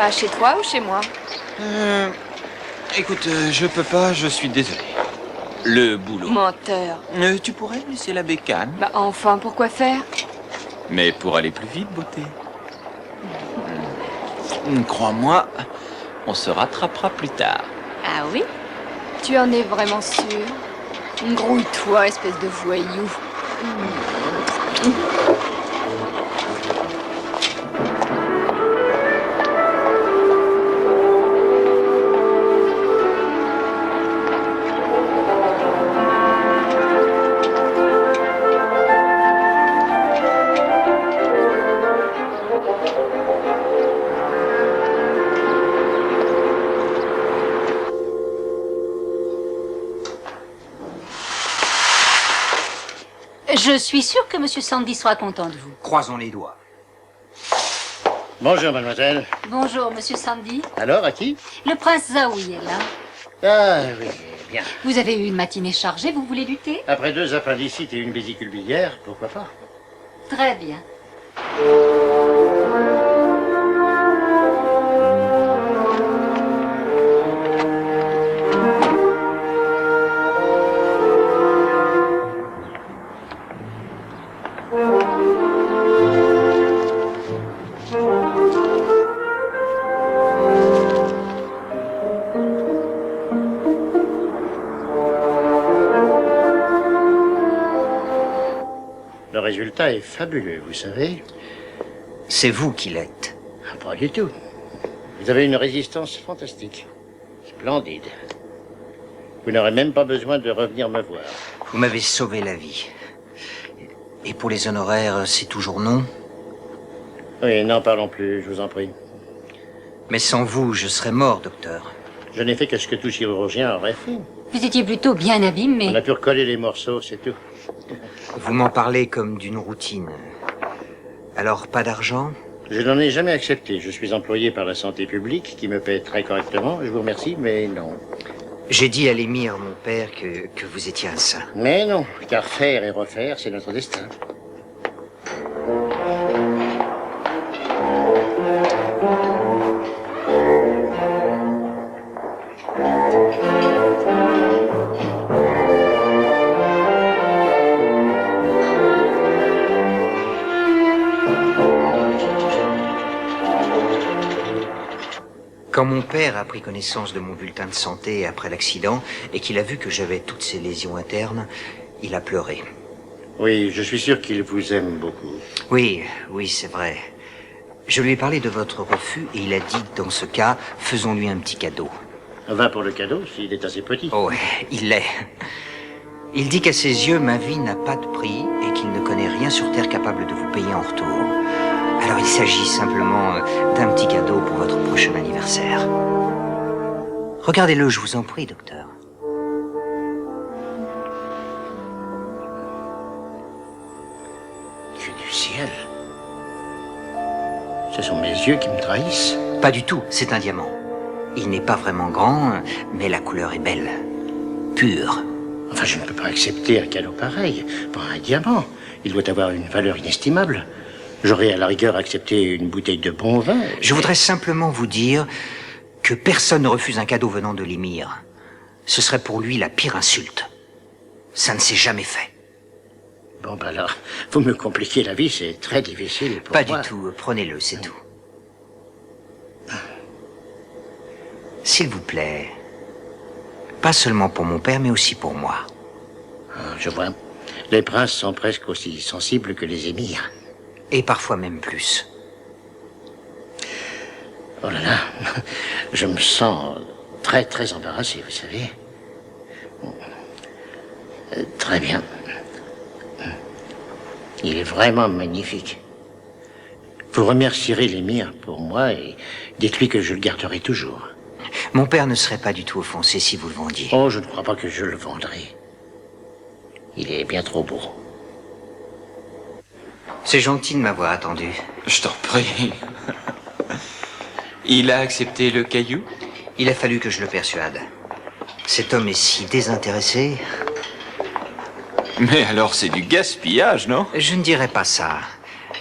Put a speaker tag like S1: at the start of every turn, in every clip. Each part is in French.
S1: va chez toi ou chez moi?
S2: Écoute, je peux pas, je suis désolé. Le boulot.
S1: Menteur.
S2: Tu pourrais laisser la bécane?
S1: Bah enfin, pourquoi faire?
S2: Mais pour aller plus vite, beauté. Crois-moi, on se rattrapera plus tard.
S1: Ah oui? Tu en es vraiment sûr? Grouille-toi, espèce de voyou.
S3: Je suis sûre que Monsieur Sandy sera content de vous.
S4: Croisons les doigts.
S5: Bonjour, mademoiselle.
S3: Bonjour, Monsieur Sandy.
S5: Alors, à qui?
S3: Le prince Zaoui est là.
S5: Ah, oui, bien.
S3: Vous avez eu une matinée chargée, vous voulez lutter?
S5: Après 2 appendicites et une vésicule biliaire, pourquoi pas?
S3: Très bien.
S5: Le résultat est fabuleux, vous savez.
S4: C'est vous qui l'êtes.
S5: Ah, pas du tout. Vous avez une résistance fantastique. Splendide. Vous n'aurez même pas besoin de revenir me voir.
S4: Vous m'avez sauvé la vie. Et pour les honoraires, c'est toujours non?
S5: Oui, n'en parlons plus, je vous en prie.
S4: Mais sans vous, je serais mort, docteur.
S5: Je n'ai fait que ce que tout chirurgien aurait fait.
S3: Vous étiez plutôt bien abîmé.
S5: On a pu recoller les morceaux, c'est tout.
S4: Vous m'en parlez comme d'une routine. Alors, pas d'argent?
S5: Je n'en ai jamais accepté. Je suis employé par la santé publique, qui me paie très correctement. Je vous remercie, mais non.
S4: J'ai dit à l'émir, mon père, que vous étiez un saint.
S5: Mais non, car faire et refaire, c'est notre destin.
S4: Quand mon père a pris connaissance de mon bulletin de santé après l'accident et qu'il a vu que j'avais toutes ces lésions internes, il a pleuré.
S5: Oui, je suis sûr qu'il vous aime beaucoup.
S4: Oui, c'est vrai. Je lui ai parlé de votre refus et il a dit, dans ce cas, faisons-lui un petit cadeau.
S5: 20 pour le cadeau, s'il est assez petit.
S4: Oh, il l'est. Il dit qu'à ses yeux, ma vie n'a pas de prix et qu'il ne connaît rien sur Terre capable de vous payer en retour. Alors il s'agit simplement d'un petit cadeau pour votre prochain anniversaire. Regardez-le, je vous en prie, docteur.
S5: Dieu du ciel. Ce sont mes yeux qui me trahissent.
S4: Pas du tout, c'est un diamant. Il n'est pas vraiment grand, mais la couleur est belle. Pure.
S5: Enfin, je ne peux pas accepter un cadeau pareil. Pas un diamant. Il doit avoir une valeur inestimable. J'aurais à la rigueur accepté une bouteille de bon vin.
S4: Je voudrais simplement vous dire que personne ne refuse un cadeau venant de l'émir. Ce serait pour lui la pire insulte. Ça ne s'est jamais fait.
S5: Bon, ben alors, vous me compliquez la vie, c'est très difficile pour
S4: Pas
S5: moi.
S4: du tout, prenez-le, c'est tout. S'il vous plaît, pas seulement pour mon père, mais aussi pour moi.
S5: Ah, je vois. Les princes sont presque aussi sensibles que les émirs.
S4: Et parfois même plus.
S5: Oh là là, je me sens très, très embarrassé, vous savez. Très bien. Il est vraiment magnifique. Vous remercierez l'émir pour moi et dites-lui que je le garderai toujours.
S4: Mon père ne serait pas du tout offensé si vous le vendiez.
S5: Oh, je ne crois pas que je le vendrai. Il est bien trop beau.
S4: C'est gentil de m'avoir attendu.
S2: Je t'en prie. Il a accepté le caillou?
S4: Il a fallu que je le persuade. Cet homme est si désintéressé.
S2: Mais alors c'est du gaspillage, non?
S4: Je ne dirais pas ça.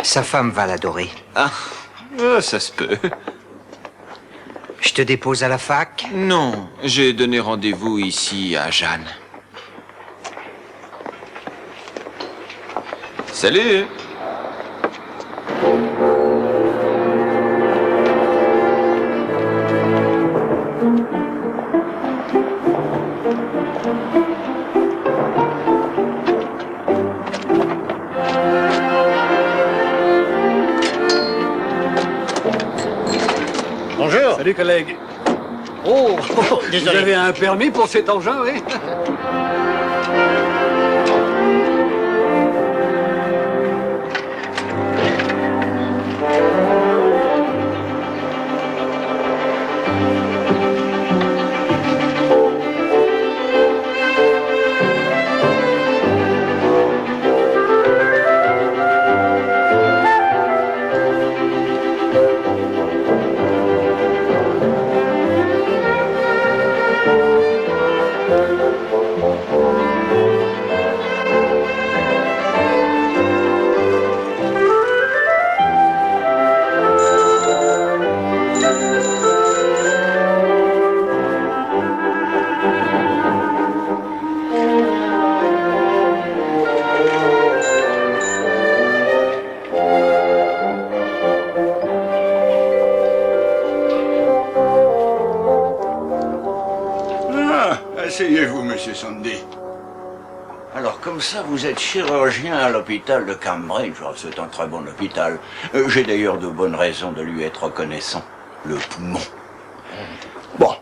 S4: Sa femme va l'adorer.
S2: Ah, ça se peut.
S4: te dépose à la fac?
S2: Non, j'ai donné rendez-vous ici à Jeanne. Salut!
S5: Bonjour.
S6: Salut collègue. Oh,
S5: Désolé.
S6: vous avez un permis pour cet engin, oui?
S7: Asseyez-vous, monsieur Sandy. Alors, comme ça, vous êtes chirurgien à l'hôpital de Cambridge. Oh, c'est un très bon hôpital. J'ai d'ailleurs de bonnes raisons de lui être reconnaissant. Le poumon. Bon.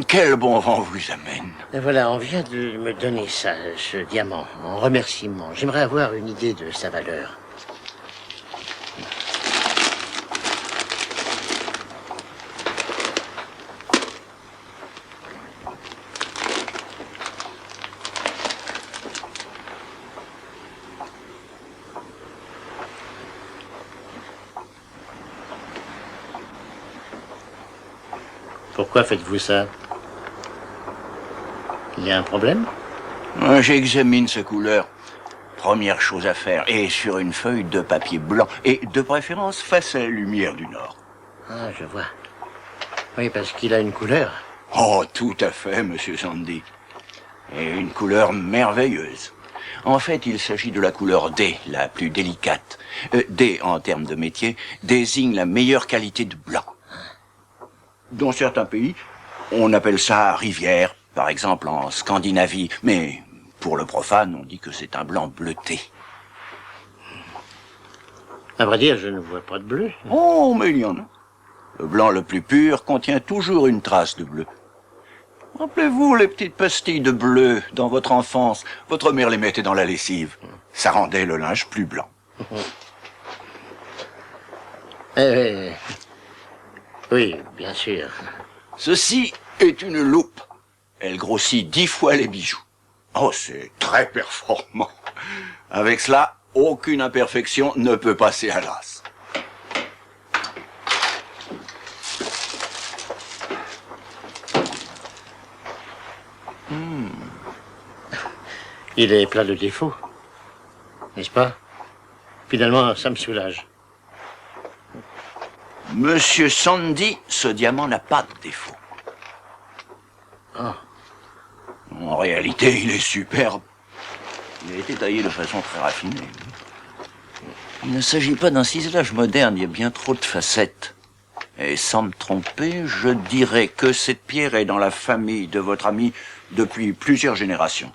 S7: Quel bon vent vous amène?
S5: Et voilà, on vient de me donner ça, ce diamant, en remerciement. J'aimerais avoir une idée de sa valeur. Pourquoi faites-vous ça? Il y a un problème?
S7: J'examine ces couleurs. Première chose à faire. Et sur une feuille de papier blanc. Et de préférence face à la lumière du nord.
S5: Ah, je vois. Oui, parce qu'il a une couleur.
S7: Oh, tout à fait, monsieur Sandy. Et une couleur merveilleuse. En fait, il s'agit de la couleur D, la plus délicate. D, en termes de métier, désigne la meilleure qualité de blanc. Dans certains pays, on appelle ça rivière, par exemple en Scandinavie. Mais pour le profane, on dit que c'est un blanc bleuté.
S5: À vrai dire, je ne vois pas de bleu.
S7: Oh, mais il y en a. Le blanc le plus pur contient toujours une trace de bleu. Rappelez-vous les petites pastilles de bleu dans votre enfance. Votre mère les mettait dans la lessive. Ça rendait le linge plus blanc.
S5: Oui, bien sûr.
S7: Ceci est une loupe. Elle grossit 10 fois les bijoux. Oh, c'est très performant. Avec cela, aucune imperfection ne peut passer à l'as.
S5: Il est plein de défauts. N'est-ce pas? Finalement, ça me soulage.
S7: Monsieur Sandy, ce diamant n'a pas de défaut.
S5: Ah.
S7: En réalité, il est superbe. Il a été taillé de façon très raffinée. Il ne s'agit pas d'un ciselage moderne, il y a bien trop de facettes. Et sans me tromper, je dirais que cette pierre est dans la famille de votre ami depuis plusieurs générations.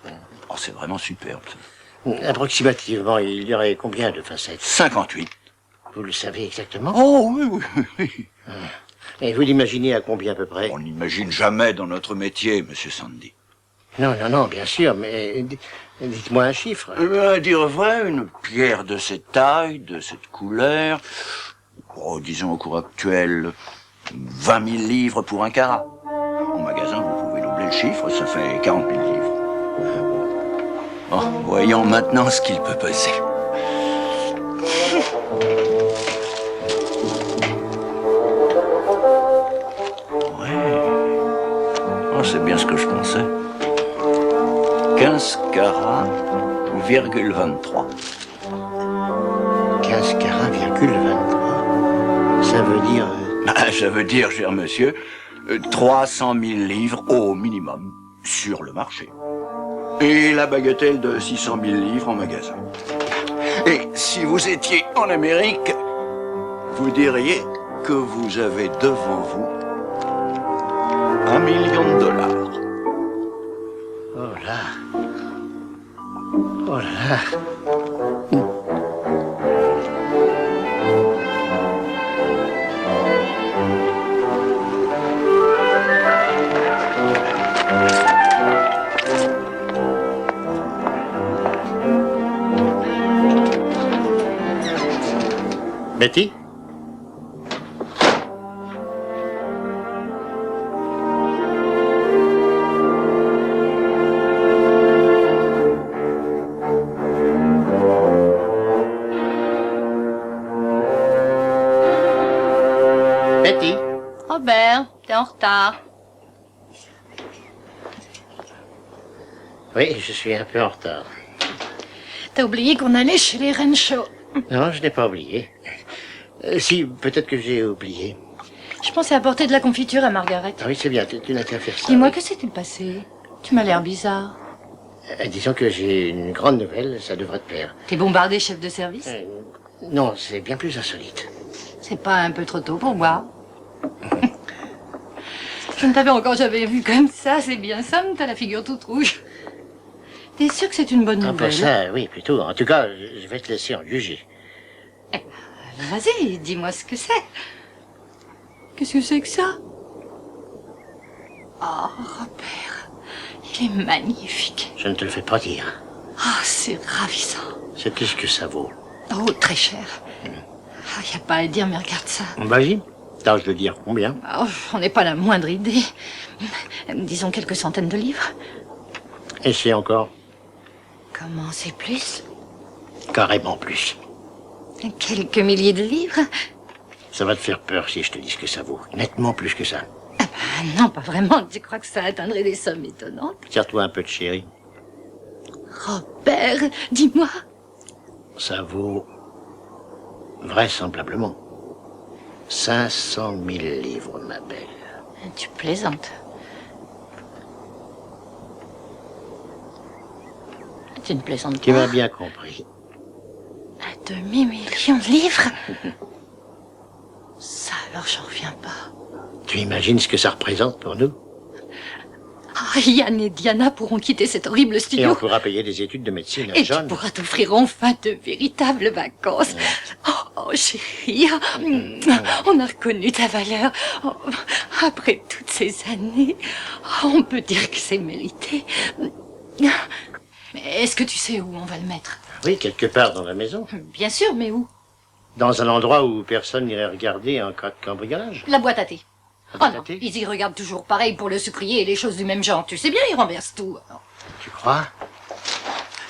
S7: Oh, c'est vraiment superbe, ça.
S5: Approximativement, il y aurait combien de facettes?
S7: 58.
S5: Vous le savez exactement?
S7: Oh, oui, oui, oui.
S5: Et vous l'imaginez à combien à peu près?
S7: On n'imagine jamais dans notre métier, monsieur Sandy.
S5: Non, bien sûr, mais dites-moi un chiffre.
S7: À dire vrai, une pierre de cette taille, de cette couleur, oh, disons au cours actuel, 20 000 livres pour un carat. Au magasin, vous pouvez doubler le chiffre, ça fait 40 000 livres. Bon, voyons maintenant ce qu'il peut peser. Ouais. Oh, c'est bien ce que je pensais. 15 carats, virgule 23.
S5: 15 carats, virgule 23. Ça veut dire...
S7: Ah, ça veut dire, cher monsieur, 300 000 livres au minimum sur le marché. Et la bagatelle de 600 000 livres en magasin. Et si vous étiez en Amérique, vous diriez que vous avez devant vous $1 million.
S5: Oh là. Oh là là. Betty? Betty?
S3: Robert, t'es en retard.
S5: Oui, je suis un peu en retard.
S8: T'as oublié qu'on allait chez les Renshaw.
S5: Non, je n'ai pas oublié. Si, peut-être que j'ai oublié.
S8: Je pensais apporter de la confiture à Margaret.
S5: Ah oui, c'est bien, tu n'as qu'à faire ça.
S8: Dis-moi,
S5: oui.
S8: que s'est-il passé? Tu m'as l'air bizarre.
S5: Disons que j'ai une grande nouvelle, ça devrait te plaire.
S8: T'es bombardé, chef de service?
S5: Non, c'est bien plus insolite.
S8: C'est pas un peu trop tôt pour boire? Je ne t'avais encore jamais vu comme ça, c'est bien ça, mais t'as la figure toute rouge. T'es sûr que c'est une bonne
S5: Ah,
S8: nouvelle?
S5: pour ça, oui, plutôt. En tout cas, je vais te laisser en juger.
S8: Vas-y, dis-moi ce que c'est. Qu'est-ce que c'est que ça? Oh, Robert, il est magnifique.
S5: Je ne te le fais pas dire.
S8: Ah, c'est ravissant.
S5: C'est plus que ça vaut.
S8: Oh, très cher. Ah, y a pas à le dire, mais regarde ça.
S5: Vas-y, tâche de dire combien.
S8: Oh, j'en ai pas la moindre idée. Disons quelques centaines de livres.
S5: Et c'est encore
S8: Comment, c'est plus?
S5: carrément plus.
S8: Quelques milliers de livres?
S5: Ça va te faire peur si je te dis ce que ça vaut. Nettement plus que ça.
S8: Ah non, pas vraiment. Tu crois que ça atteindrait des sommes étonnantes?
S5: Tire-toi un peu de chéri.
S8: Robert, dis-moi.
S5: Ça vaut vraisemblablement 500 000 livres, ma belle.
S8: Tu plaisantes. Tu ne plaisantes
S5: Tu
S8: pas.
S5: m'as bien compris.
S8: Un demi-million de livres? Ça, alors, j'en reviens pas.
S5: Tu imagines ce que ça représente pour nous?
S8: Ah, Yann et Diana pourront quitter cet horrible
S5: Et
S8: studio.
S5: on pourra payer des études de médecine à
S8: Et
S5: John.
S8: tu pourras t'offrir enfin de véritables vacances. Oh, chérie, on a reconnu ta valeur. Oh, après toutes ces années, on peut dire que c'est mérité. Mais est-ce que tu sais où on va le mettre?
S5: Oui, quelque part dans la maison.
S8: Bien sûr, mais où?
S5: Dans un endroit où personne n'irait regarder en cas de cambriolage.
S8: La boîte à thé.
S5: La
S8: Oh
S5: boîte à
S8: non,
S5: thé?
S8: ils y regardent toujours pareil pour le sucrier et les choses du même genre. Tu sais bien, ils renversent tout.
S5: Tu crois?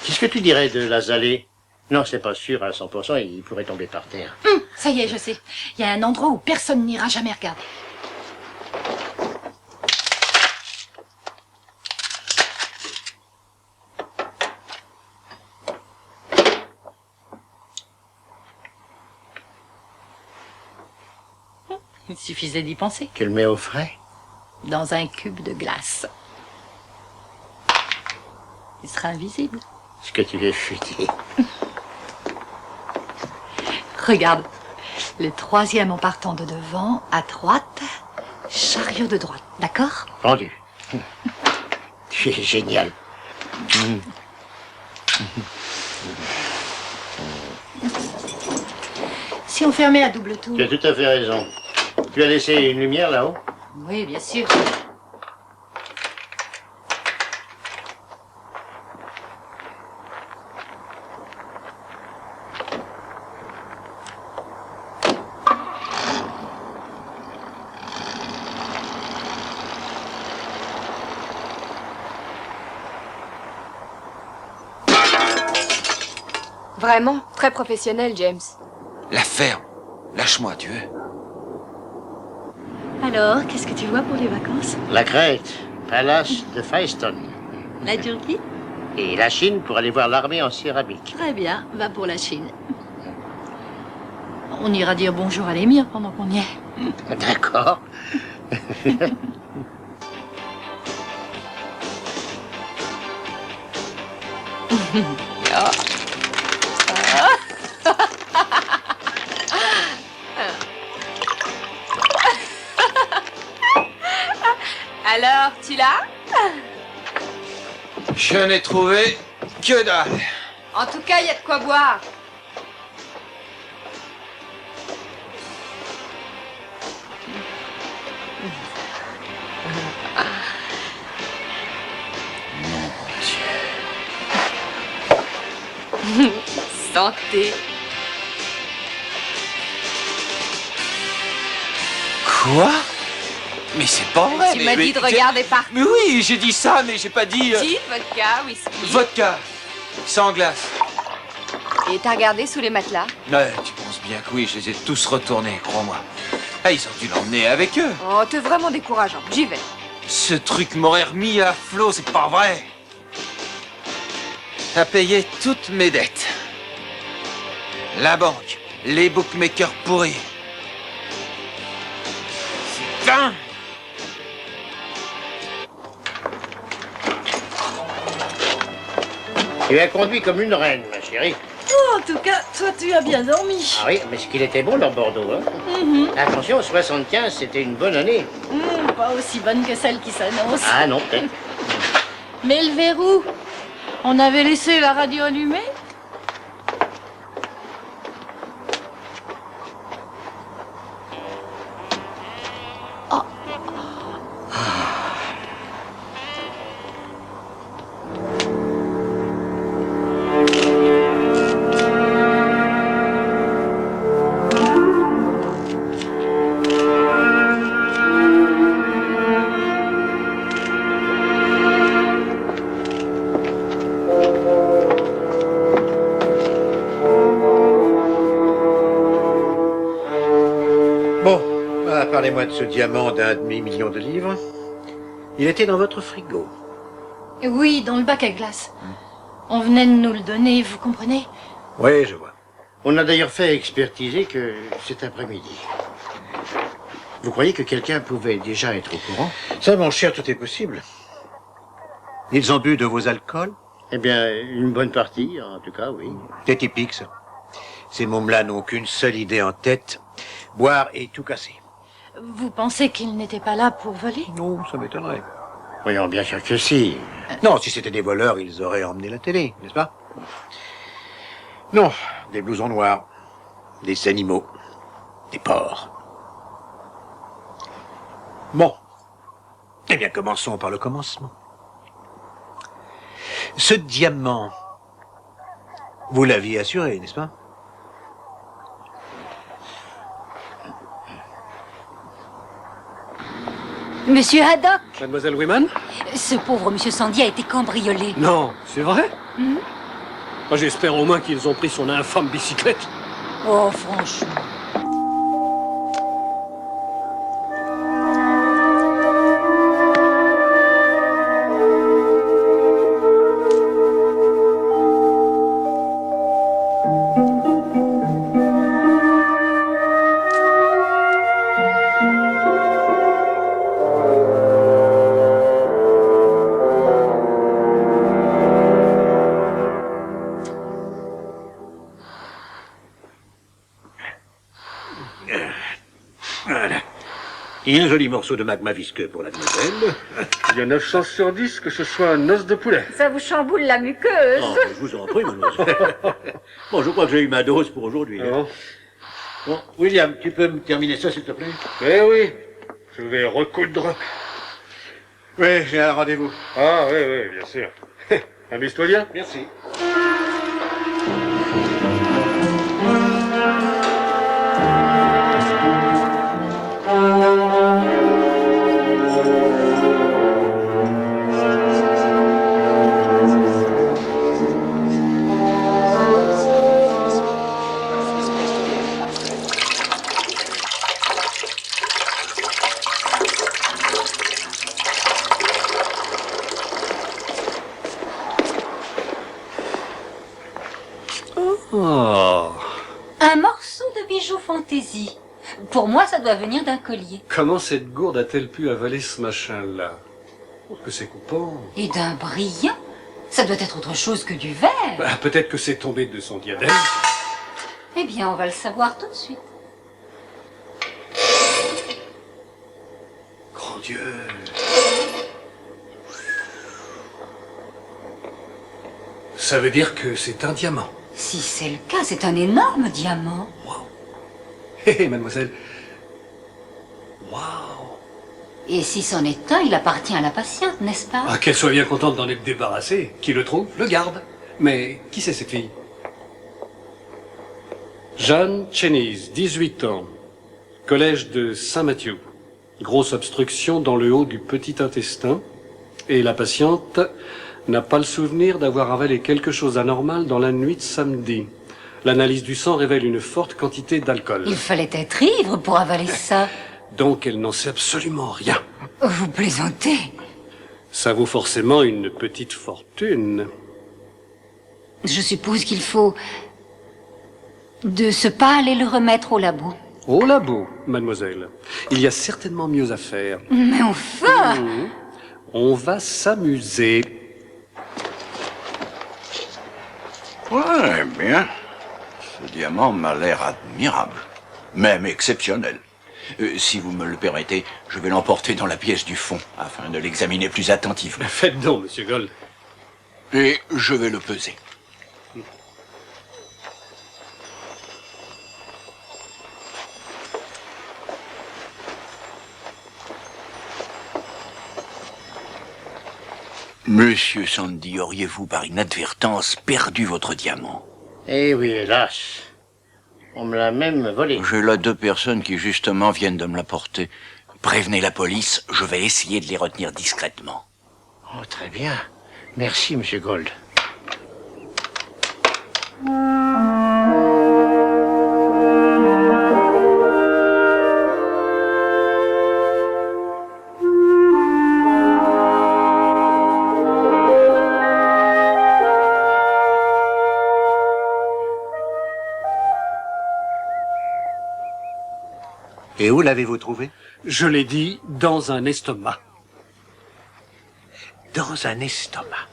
S5: Qu'est-ce que tu dirais de l'azalée? Non, c'est pas sûr à 100%, il pourrait tomber par terre.
S8: Ça y est, je sais. Il y a un endroit où personne n'ira jamais regarder. Il suffisait d'y penser.
S5: Tu le mets au frais?
S8: Dans un cube de glace. Il sera invisible.
S5: Ce que tu veux fuiter.
S8: Regarde. Le troisième en partant de devant, à droite, chariot de droite. D'accord?
S5: Vendu. Tu es génial.
S8: Si on fermait à double tour.
S5: Tu as tout à fait raison. Tu as laissé une lumière là-haut?
S8: Oui, bien sûr.
S1: Vraiment, très professionnel, James.
S2: La ferme. Lâche-moi, tu veux.
S8: Alors, qu'est-ce que tu vois pour les vacances?
S5: La Crète, Palace de Firestone.
S8: La Turquie?
S5: Et la Chine pour aller voir l'armée en céramique.
S8: Très bien, va pour la Chine. On ira dire bonjour à l'émir pendant qu'on y est.
S5: D'accord.
S1: Alors, tu l'as?
S2: Je n'ai trouvé que dalle.
S1: En tout cas, il y a de quoi boire. Santé.
S2: Quoi? Mais c'est pas vrai.
S1: Tu m'as dit de regarder partout.
S2: Mais oui, j'ai dit ça, mais j'ai pas dit...
S1: Gin, vodka, whisky.
S2: Vodka. Sans glace.
S1: Et t'as regardé sous les matelas?
S2: Ouais, tu penses bien que oui, je les ai tous retournés, crois-moi. Ah, ils ont dû l'emmener avec eux.
S1: Oh, t'es vraiment décourageant. J'y vais.
S2: Ce truc m'aurait remis à flot, c'est pas vrai. T'as payé toutes mes dettes. La banque, les bookmakers pourris. Putain!
S5: Tu as conduit comme une reine, ma chérie.
S8: Oh, en tout cas, toi, tu as bien dormi.
S5: Ah oui, mais ce qu'il était bon, leur Bordeaux, hein. Attention, 75, c'était une bonne année.
S8: Pas aussi bonne que celle qui s'annonce.
S5: Ah non, peut-être.
S8: Mais le verrou, on avait laissé la radio allumée?
S9: Parlez-moi de ce diamant d'un demi-million de livres. Il était dans votre frigo.
S8: Oui, dans le bac à glace. On venait de nous le donner, vous comprenez?
S9: Oui, je vois.
S5: On a d'ailleurs fait expertiser que cet après-midi. Vous croyez que quelqu'un pouvait déjà être au courant?
S9: Ça, mon cher, tout est possible. Ils ont bu de vos alcools?
S5: Eh bien, une bonne partie, en tout cas, oui.
S9: C'est typique, ça. Ces mômes-là n'ont qu'une seule idée en tête. Boire et tout casser.
S8: Vous pensez qu'ils n'étaient pas là pour voler?
S9: Non, ça m'étonnerait.
S5: Voyons, bien sûr que si.
S9: Non, si c'était des voleurs, ils auraient emmené la télé, n'est-ce pas? Non, des blousons noirs, des animaux, des porcs. Bon. Eh bien, commençons par le commencement. Ce diamant, vous l'aviez assuré, n'est-ce pas?
S3: Monsieur Haddock,
S6: Mademoiselle Wiman?
S3: ce pauvre Monsieur Sandy a été cambriolé.
S6: Non, c'est vrai? Moi, j'espère au moins qu'ils ont pris son infâme bicyclette.
S3: Oh, franchement.
S9: Voilà. Et un joli morceau de magma visqueux pour la demoiselle.
S6: Il y a 9 chances sur 10 que ce soit un os de poulet.
S3: Ça vous chamboule la muqueuse.
S9: Oh, je vous en prie, mademoiselle. Bon, je crois que j'ai eu ma dose pour aujourd'hui.
S6: Ah bon?
S9: Bon, William, tu peux me terminer ça, s'il te plaît?
S6: Eh oui, je vais recoudre.
S9: Oui, j'ai un rendez-vous.
S6: Ah oui, oui, bien sûr. Amuse-toi bien.
S9: Merci.
S8: Un morceau de bijou fantaisie.
S3: Pour moi, ça doit venir d'un collier.
S6: Comment cette gourde a-t-elle pu avaler ce machin-là? Oh, que c'est coupant.
S3: Et d'un brillant. Ça doit être autre chose que du verre.
S6: Bah, peut-être que c'est tombé de son diadème.
S3: Eh bien, on va le savoir tout de suite.
S6: Grand Dieu. Ça veut dire que c'est un diamant.
S3: Si c'est le cas, c'est un énorme diamant.
S6: Hé, hé, mademoiselle. Waouh.
S3: Et si c'en est un, il appartient à la patiente, n'est-ce pas?
S6: Ah, qu'elle soit bien contente d'en être débarrassée. Qui le trouve, le garde. Mais qui c'est cette fille? Jeanne Chenise, 18 ans. Collège de Saint-Mathieu. Grosse obstruction dans le haut du petit intestin. Et la patiente n'a pas le souvenir d'avoir avalé quelque chose d'anormal dans la nuit de samedi. L'analyse du sang révèle une forte quantité d'alcool.
S3: Il fallait être ivre pour avaler ça.
S6: Donc elle n'en sait absolument rien.
S3: Vous plaisantez.
S6: Ça vaut forcément une petite fortune.
S3: Je suppose qu'il faut de ce pas aller le remettre au labo.
S6: Au labo, mademoiselle. Il y a certainement mieux à faire.
S3: Mais enfin!
S6: On va s'amuser.
S7: Ouais, bien. Ce diamant m'a l'air admirable. Même exceptionnel. Si vous me le permettez, je vais l'emporter dans la pièce du fond, afin de l'examiner plus attentivement.
S6: Faites donc, monsieur Gold.
S7: Et je vais le peser. Monsieur Sandy, auriez-vous par inadvertance perdu votre diamant?
S5: Eh oui, hélas. On me l'a même volé.
S7: J'ai là 2 personnes qui justement viennent de me l'apporter. Prévenez la police, je vais essayer de les retenir discrètement.
S5: Oh, très bien. Merci, monsieur Gold.
S9: Et où l'avez-vous trouvé?
S6: Je l'ai dit, dans un estomac.
S9: Dans un estomac.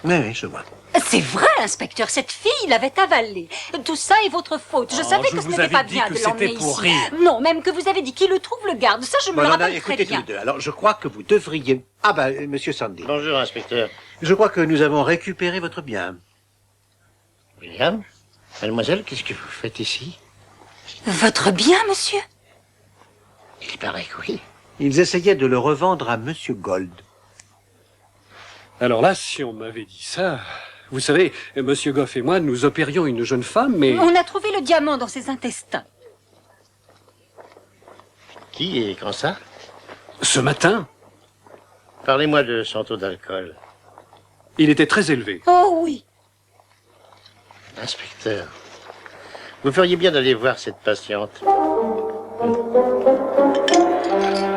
S9: Oui, je vois.
S3: C'est vrai, inspecteur, cette fille l'avait avalé. Tout ça est votre faute. Je savais
S6: je
S3: que ce
S6: vous
S3: n'était
S6: avais
S3: pas
S6: dit
S3: bien
S6: que
S3: de l'emmener
S6: c'était pour
S3: ici.
S6: rire.
S3: Non, même que vous avez dit qui le trouve le garde. Ça, je me le rappelle très
S9: écoutez tous
S3: bien.
S9: les deux. Alors, je crois que vous devriez... Ah ben, monsieur Sandy.
S5: Bonjour, inspecteur.
S9: Je crois que nous avons récupéré votre bien.
S5: William? Mademoiselle, qu'est-ce que vous faites ici?
S3: Votre bien, monsieur?
S5: Il paraît que oui.
S9: Ils essayaient de le revendre à monsieur Gold.
S6: Alors là, si on m'avait dit ça... Vous savez, monsieur Goff et moi, nous opérions une jeune femme, mais...
S3: On a trouvé le diamant dans ses intestins.
S5: Qui et quand ça?
S6: Ce matin,
S5: Parlez-moi de son taux d'alcool.
S6: il était très élevé.
S3: Oh oui.
S5: Inspecteur, vous feriez bien d'aller voir cette patiente.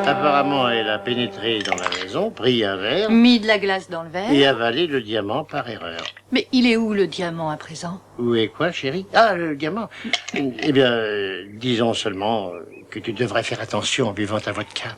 S5: Apparemment, elle a pénétré dans la maison, pris un verre
S8: Mis de la glace dans le verre.
S5: et avalé le diamant par erreur.
S8: Mais il est où le diamant à présent?
S5: Où est quoi, chérie? Ah, le diamant. Eh bien, disons seulement que tu devrais faire attention en buvant ta vodka.